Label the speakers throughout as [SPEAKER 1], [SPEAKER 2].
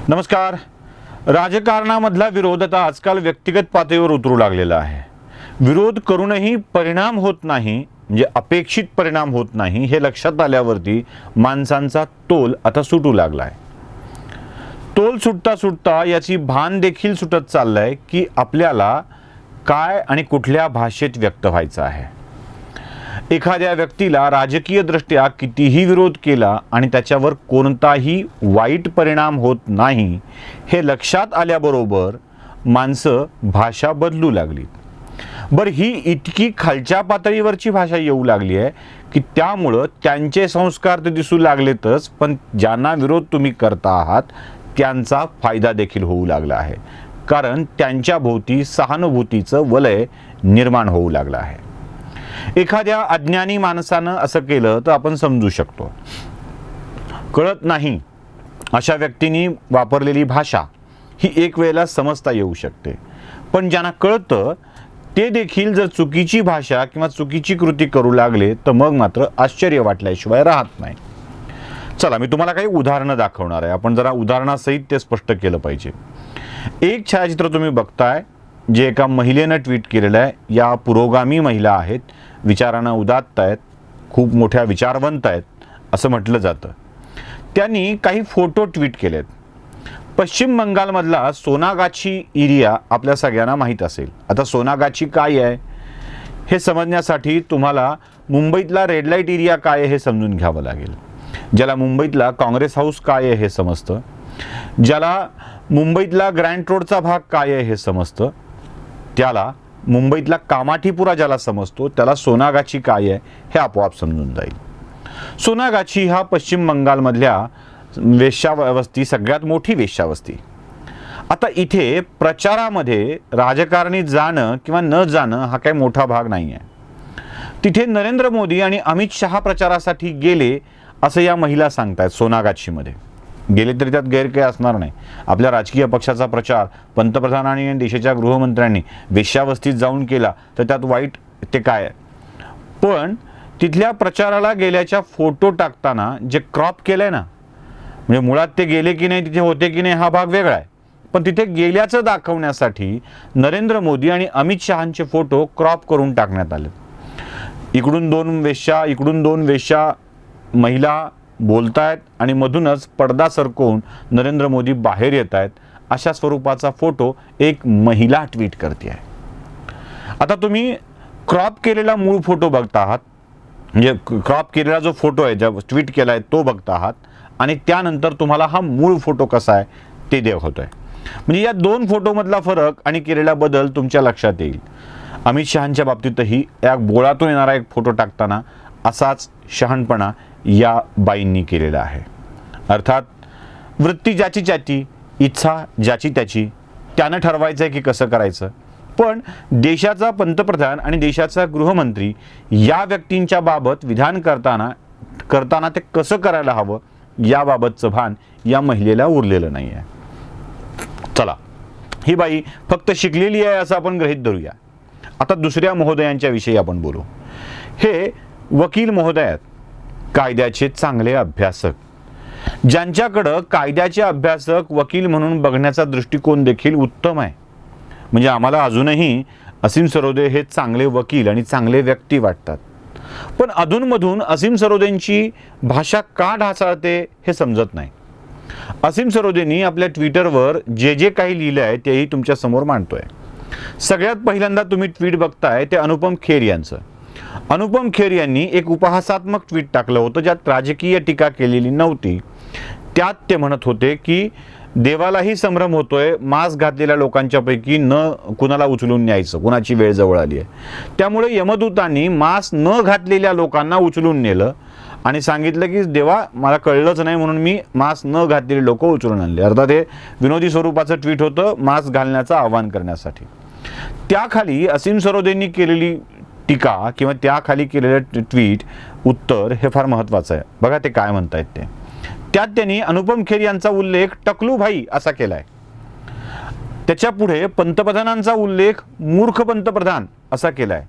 [SPEAKER 1] नमस्कार. राजकारणामधला विरोध आता आजकाल व्यक्तिगत पातळीवर उतरू लागलेला आहे. विरोध करूनही परिणाम होत नाही, म्हणजे अपेक्षित परिणाम होत नाही हे लक्षात आल्यावरती माणसांचा तोल आता सुटू लागलाय. तोल सुटता सुटता याची भान देखील सुटत चाललंय की आपल्याला काय आणि कुठल्या भाषेत व्यक्त व्हायचं आहे. एखाद्या व्यक्तीला राजकीय दृष्ट्या कितीही विरोध केला आणि त्याच्यावर कोणताही वाईट परिणाम होत नाही हे लक्षात आल्याबरोबर माणसं भाषा बदलू लागलीत. बरं, ही इतकी खालच्या पातळीवरची भाषा येऊ लागली आहे की त्यामुळं त्यांचे संस्कार तर दिसू लागलेतच, पण ज्यांना विरोध तुम्ही करता आहात त्यांचा फायदा देखील होऊ लागला आहे. कारण त्यांच्या भोवती सहानुभूतीचं वलय निर्माण होऊ लागलं आहे. एखाद्या अज्ञानी माणसानं असं केलं तर आपण समजू शकतो. कळत नाही अशा व्यक्तींनी वापरलेली भाषा ही एक वेळेला समजता येऊ शकते, पण ज्यांना कळतं ते देखील जर चुकीची भाषा किंवा चुकीची कृती करू लागले तर मग मात्र आश्चर्य वाटल्याशिवाय राहत नाही. चला, मी तुम्हाला काही उदाहरणं दाखवणार आहे. आपण जरा उदाहरणासहित ते स्पष्ट केलं पाहिजे. एक छायाचित्र तुम्ही बघताय जे एका महिलेनं ट्विट केलेलं आहे. या पुरोगामी महिला आहेत, विचारांना उदात्त आहेत, खूप मोठ्या विचारवंत आहेत असं म्हटलं जातं. त्यांनी काही फोटो ट्विट केलेत. पश्चिम बंगालमधला सोनागाछी एरिया आपल्या सगळ्यांना माहीत असेल. आता सोनागाछी काय आहे हे समजण्यासाठी तुम्हाला मुंबईतला रेड लाईट एरिया काय आहे हे समजून घ्यावं लागेल. ज्याला मुंबईतला काँग्रेस हाऊस काय आहे हे समजतं, ज्याला मुंबईतला ग्रँड रोडचा भाग काय आहे हे समजतं, त्याला मुंबईतला कामाठीपुरा ज्याला समजतो त्याला सोनागाछी काय आहे हे आपोआप समजून जाईल. सोनागाछी हा पश्चिम बंगालमधल्या वेश्यावस्ती सगळ्यात मोठी वेश्यावस्ती. आता इथे प्रचारामध्ये राजकारणी जाणं किंवा न जाणं हा काही मोठा भाग नाही आहे. तिथे नरेंद्र मोदी आणि अमित शहा प्रचारासाठी गेले असं या महिला सांगतायत. सोनागाछीमध्ये गेले तरी त्यात गैर काही असणार नाही. आपल्या राजकीय पक्षाचा प्रचार पंतप्रधानांनी आणि देशाच्या गृहमंत्र्यांनी वेश्यावस्तीत जाऊन केला तर त्यात वाईट ते काय आहे. पण तिथल्या प्रचाराला गेल्याच्या फोटो टाकताना जे क्रॉप केलंय ना, म्हणजे मुळात ते गेले की नाही, तिथे होते की नाही हा भाग वेगळा आहे, पण तिथे गेल्याचं दाखवण्यासाठी नरेंद्र मोदी आणि अमित शहांचे फोटो क्रॉप करून टाकण्यात आले. इकडून दोन वेश्या महिला बोलतायत आणि मधूनच पडदा सरकवून नरेंद्र मोदी बाहेर येत आहेत अशा स्वरूपाचा फोटो एक महिला ट्विट करते आहे. आता तुम्ही क्रॉप केलेला मूळ फोटो बघता आहात, म्हणजे क्रॉप केलेला जो फोटो आहे ज्या ट्विट केला आहे तो बघता आहात, आणि त्यानंतर तुम्हाला हा मूळ फोटो कसा आहे ते दाखवतोय. म्हणजे या दोन फोटोमधला फरक आणि केलेला बदल तुमच्या लक्षात येईल. अमित शहांच्या बाबतीतही या बोळातून येणारा एक फोटो टाकताना असाच शहाणपणा या बाईंनी केलेला आहे. अर्थात वृत्ती ज्याची ज्याची, इच्छा ज्याची त्याची, त्यानं ठरवायचं आहे की कसं करायचं. पण देशाचा पंतप्रधान आणि देशाचा गृहमंत्री या व्यक्तींच्या बाबत विधान करताना ते कसं करायला हवं याबाबतचं भान या महिलेला उरलेलं नाही आहे. चला, ही बाई फक्त शिकलेली आहे असं आपण गृहीत धरूया. आता दुसऱ्या महोदयांच्या विषयी आपण बोलू. हे वकील महोदय आहेत, कायद्याचे चांगले अभ्यासक, ज्यांच्याकडं कायद्याचे अभ्यासक वकील म्हणून बघण्याचा दृष्टिकोन देखील उत्तम आहे. म्हणजे आम्हाला अजूनही असीम सरोदे हे चांगले वकील आणि चांगले व्यक्ती वाटतात. पण अधूनमधून असीम सरोदेंची भाषा का ढासळते हे समजत नाही. असीम सरोदेंनी आपल्या ट्विटरवर जे जे काही लिहिलं आहे तेही तुमच्या समोर मांडतोय. सगळ्यात पहिल्यांदा तुम्ही ट्विट बघताय ते अनुपम खेर यांचं. अनुपम खेर यांनी एक उपहासात्मक ट्विट टाकलं होतं ज्यात राजकीय टीका केलेली नव्हती. त्यात ते म्हणत होते की देवालाही संभ्रम होतोय, मास्क घातलेल्या लोकांच्या पैकी न कुणाला उचलून न्यायचं, कुणाची वेळ जवळ आली आहे. त्यामुळे यमदूतांनी मास्क न घातलेल्या लोकांना उचलून नेलं आणि सांगितलं की देवा मला कळलंच नाही म्हणून मी मास्क न घातलेली लोक उचलून आणले. अर्थात हे विनोदी स्वरूपाचं ट्विट होतं मास्क घालण्याचं आवाहन करण्यासाठी. त्याखाली असीम सरोदेंनी केलेली टीका किंवा त्याखाली केलेलं ट्विट उत्तर हे फार महत्त्वाचं आहे. बघा ते काय म्हणतायत ते. त्यात त्यांनी अनुपम खेर यांचा उल्लेख टकलू भाई असा केलाय. त्याच्या पुढे पंतप्रधानांचा उल्लेख मूर्ख पंतप्रधान असा केलाय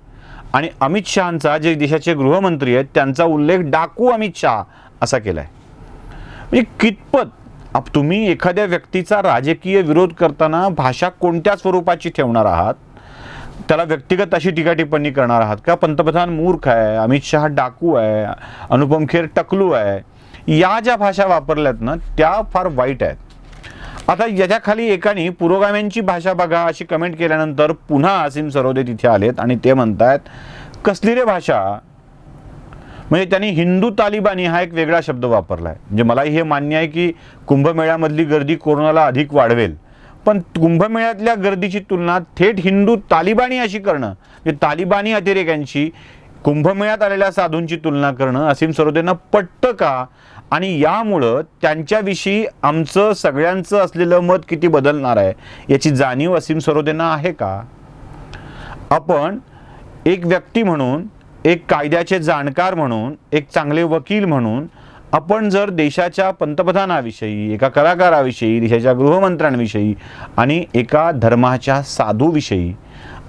[SPEAKER 1] आणि अमित शहांचा जे देशाचे गृहमंत्री आहेत त्यांचा उल्लेख डाकू अमित शहा असा केलाय. म्हणजे कितपत तुम्ही एखाद्या व्यक्तीचा राजकीय विरोध करताना भाषा कोणत्या स्वरूपाची ठेवणार आहात? त्याला व्यक्तिगत अशी टीका टिप्पणी करणार आहात का? पंतप्रधान मूर्ख आहे, अमित शहा डाकू आहे, अनुपम खेर टकलू आहे, या ज्या भाषा वापरल्यात ना त्या फार वाईट आहेत. आता याच्या खाली एकाने पुरोगाम्यांची भाषा बघा अशी कमेंट केल्यानंतर पुन्हा असीम सरोदे तिथे आलेत आणि ते म्हणतात कसली रे भाषा. म्हणजे त्यांनी हिंदू तालिबानी हा एक वेगळा शब्द वापरलाय. म्हणजे मलाही हे मान्य आहे की कुंभमेळ्यामधली गर्दी कोरोनाला अधिक वाढवेल, पण कुंभमेळ्यातल्या गर्दीची तुलना थेट हिंदू तालिबानी अशी करणं, म्हणजे तालिबानी अतिरेक्यांची कुंभमेळ्यात आलेल्या साधूंची तुलना करणं असीम सरोदेंना पटतं का? आणि यामुळं त्यांच्याविषयी आमचं सगळ्यांचं असलेलं मत किती बदलणार आहे याची जाणीव असीम सरोदेंना आहे का? आपण एक व्यक्ती म्हणून, एक कायद्याचे जाणकार म्हणून, एक चांगले वकील म्हणून आपण जर देशाच्या पंतप्रधानाविषयी, एका कलाकाराविषयी, देशाच्या गृहमंत्र्यांविषयी आणि एका धर्माच्या साधूविषयी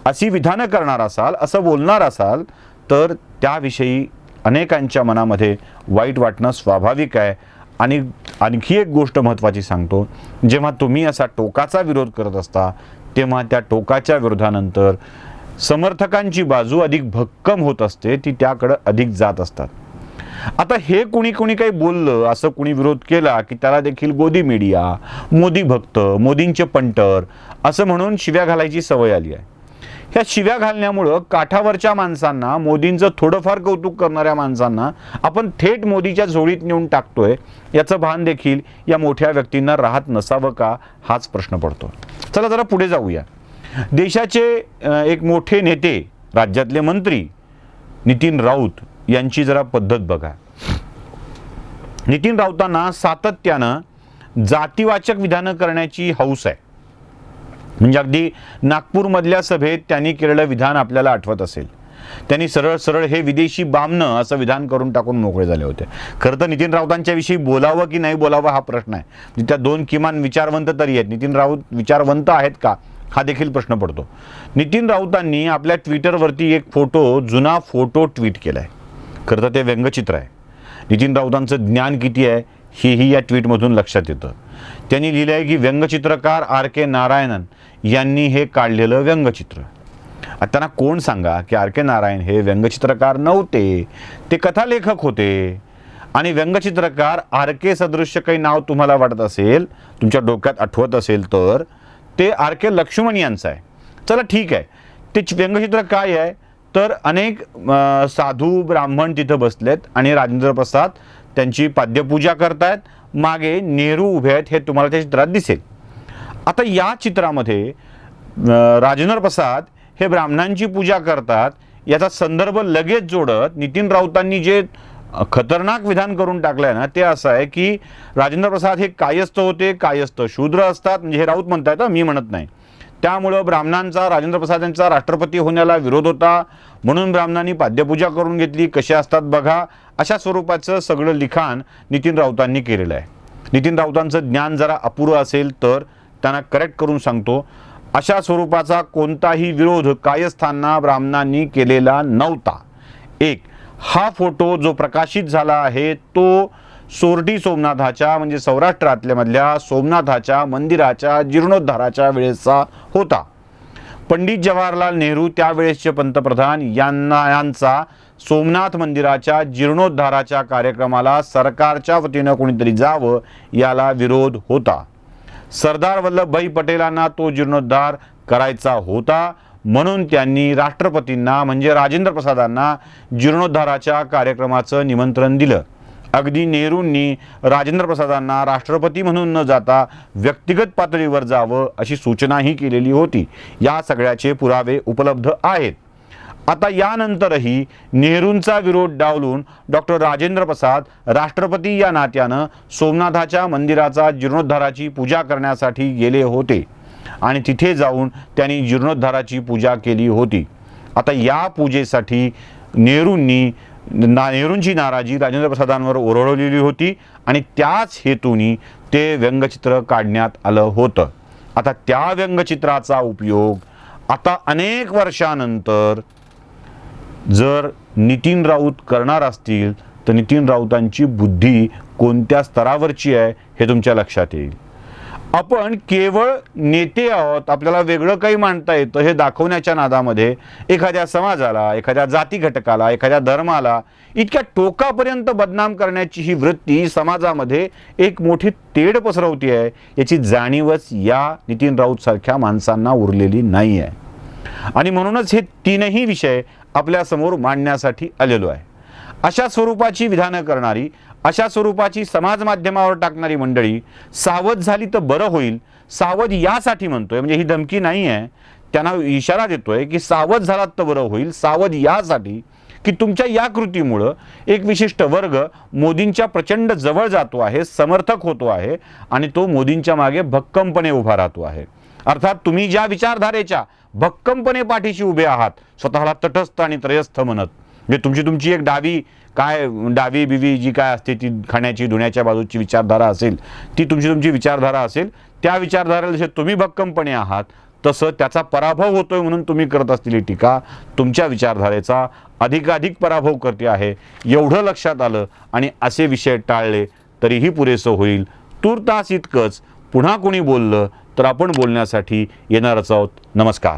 [SPEAKER 1] अशी विधानं करणार असाल, असं बोलणार असाल, तर त्याविषयी अनेकांच्या मनामध्ये वाईट वाटणं स्वाभाविक आहे. आणि आणखी एक गोष्ट महत्त्वाची सांगतो, जेव्हा तुम्ही असा टोकाचा विरोध करत असता तेव्हा त्या टोकाच्या विरोधानंतर समर्थकांची बाजू अधिक भक्कम होत असते, ती त्याकडे अधिक जात असतात. आता हे कुणी काही बोललं, असं कुणी विरोध केला की त्याला देखील गोदी मीडिया, मोदी भक्त, मोदींचे पंटर असं म्हणून शिव्या घालायची सवय आली आहे. ह्या शिव्या घालण्यामुळं काठावरच्या माणसांना, मोदींचं थोडंफार कौतुक करणाऱ्या माणसांना आपण थेट मोदीच्या झोळीत नेऊन टाकतोय, याचं भान देखील या मोठ्या व्यक्तींना राहत नसावं का, हाच प्रश्न पडतो. चला जरा पुढे जाऊया. देशाचे एक मोठे नेते, राज्यातले मंत्री नितीन राऊत यांची जरा पद्धत बघा. नितीन राऊतांना सातत्यानं जातीवाचक विधानं करण्याची हौस आहे. म्हणजे अगदी नागपूरमधल्या सभेत त्यांनी केलेलं विधान आपल्याला आठवत असेल. त्यांनी सरळ सरळ हे विदेशी बामणं असं विधान करून टाकून मोकळे झाले होते. खरं तर नितीन राऊतांच्या विषयी बोलावं की नाही बोलावं हा प्रश्न आहे. म्हणजे त्या दोन किमान विचारवंत तरी आहेत. नितीन राऊत विचारवंत आहेत का हा देखील प्रश्न पडतो. नितीन राऊतांनी आपल्या ट्विटरवरती एक जुना फोटो ट्विट केलाय. खरं तर ते व्यंगचित्र आहे. नितीन राऊतांचं ज्ञान किती आहे हेही या ट्विटमधून लक्षात येतं. त्यांनी लिहिलं आहे की व्यंगचित्रकार RK नारायणन यांनी हे काढलेलं व्यंगचित्र. आता त्यांना कोण सांगा की RK नारायण हे व्यंगचित्रकार नव्हते, ते कथालेखक होते. आणि व्यंगचित्रकार RK सदृश्य काही नाव तुम्हाला वाटत असेल, तुमच्या डोक्यात आठवत असेल, तर ते RK लक्ष्मण यांचं आहे. चला ठीक आहे. ते व्यंगचित्र काय आहे तर अनेक साधू ब्राह्मण तिथं बसलेत आणि राजेंद्र प्रसाद त्यांची पाद्यपूजा करतायत. मागे नेहरू उभे आहेत हे तुम्हाला त्या चित्रात दिसेल. आता या चित्रामध्ये राजेंद्र प्रसाद हे ब्राह्मणांची पूजा करतात याचा संदर्भ लगेच जोडत नितीन राऊतांनी जे खतरनाक विधान करून टाकलंय ना, ते असं आहे की राजेंद्र प्रसाद हे कायस्थ होते, कायस्थ शूद्र असतात. म्हणजे हे राऊत म्हणतायत, मी म्हणत नाही. त्यामुळं ब्राह्मणांचा, राजेंद्र प्रसाद यांचा राष्ट्रपती होण्याला विरोध होता, म्हणून ब्राह्मणांनी पाद्यपूजा करून घेतली, कसे असतात बघा, अशा स्वरूपाचं सगळं लिखाण नितीन राऊतांनी केलेलं आहे. नितीन राऊतांचं ज्ञान जरा अपुरं असेल तर त्यांना करेक्ट करून सांगतो, अशा स्वरूपाचा कोणताही विरोध कायस्थांना ब्राह्मणांनी केलेला नव्हता. एक हा फोटो जो प्रकाशित झाला आहे तो सोरटी सोमनाथाच्या, म्हणजे सौराष्ट्रातल्या मधल्या सोमनाथाच्या मंदिराच्या जीर्णोद्धाराच्या वेळेचा होता. पंडित जवाहरलाल नेहरू त्यावेळेसचे पंतप्रधान यांचा सोमनाथ मंदिराच्या जीर्णोद्धाराच्या कार्यक्रमाला सरकारच्या वतीनं कोणीतरी जावं याला विरोध होता. सरदार वल्लभभाई पटेलांना तो जीर्णोद्धार करायचा होता, म्हणून त्यांनी राष्ट्रपतींना म्हणजे राजेंद्र प्रसादांना जीर्णोद्धाराच्या कार्यक्रमाचं निमंत्रण दिलं. अगदी नेहरूंनी राजेंद्र प्रसादांना राष्ट्रपती म्हणून न जाता व्यक्तिगत पातळीवर जावं अशी सूचनाही केलेली होती. या सगळ्याचे पुरावे उपलब्ध आहेत. आता यानंतरही नेहरूंचा विरोध डावलून डॉक्टर राजेंद्र प्रसाद राष्ट्रपती या नात्यानं सोमनाथाच्या मंदिराचा जीर्णोद्धाराची पूजा करण्यासाठी गेले होते आणि तिथे जाऊन त्यांनी जीर्णोद्धाराची पूजा केली होती. आता या पूजेसाठी नेहरूंची नाराजी राजेंद्र प्रसादांवर ओरडलेली होती आणि त्याच हेतूनी ते व्यंगचित्र काढण्यात आलं होतं. आता त्या व्यंगचित्राचा उपयोग आता अनेक वर्षानंतर जर नितीन राऊत करणार असतील तर नितीन राऊतांची बुद्धी कोणत्या स्तरावरची आहे हे तुमच्या लक्षात येईल. आपण केवळ नेते आहोत, आपल्याला वेगळं काही मांडता येतं हे दाखवण्याच्या नादामध्ये एखाद्या समाजाला, एखाद्या जाती घटकाला, एखाद्या धर्माला इतक्या टोकापर्यंत बदनाम करण्याची ही वृत्ती समाजामध्ये एक मोठी तेढ पसरवती आहे, याची जाणीवच या नितीन राऊत सारख्या माणसांना उरलेली नाही आहे. आणि म्हणूनच हे तीनही विषय आपल्यासमोर मांडण्यासाठी आलेलो आहे. अशा स्वरूपाची विधानं करणारी, अशा स्वरूपाची समाज माध्यमावर टाकणारी मंडळी सावध झाली तर बरं होईल. सावध यासाठी म्हणतोय, म्हणजे ही धमकी नाही आहे, त्यांना इशारा देतोय की सावध झालात तर बरं होईल. सावध यासाठी की तुमच्या या कृतीमुळं एक विशिष्ट वर्ग मोदींच्या प्रचंड जवळ जातो आहे, समर्थक होतो आहे आणि तो मोदींच्या मागे भक्कमपणे उभा राहतो आहे. अर्थात तुम्ही ज्या विचारधारेच्या भक्कमपणे पाठीशी उभे आहात, स्वतःला तटस्थ आणि त्रयस्थ म्हणत, म्हणजे तुमची एक डावी बिवी जी काय असते ती खाण्याची धुण्याच्या बाजूची विचारधारा असेल, ती तुमची विचारधारा असेल, त्या विचारधारेला जसे तुम्ही भक्कमपणे आहात तसं त्याचा पराभव होतोय म्हणून तुम्ही करत असलेली टीका तुमच्या विचारधारेचा अधिकाधिक पराभव करते आहे. एवढं लक्षात आलं आणि असे विषय टाळले तरीही पुरेसं होईल. तूर्तास इतकंच. पुन्हा कोणी बोललं तर आपण बोलण्यासाठी येणारच आहोत. नमस्कार.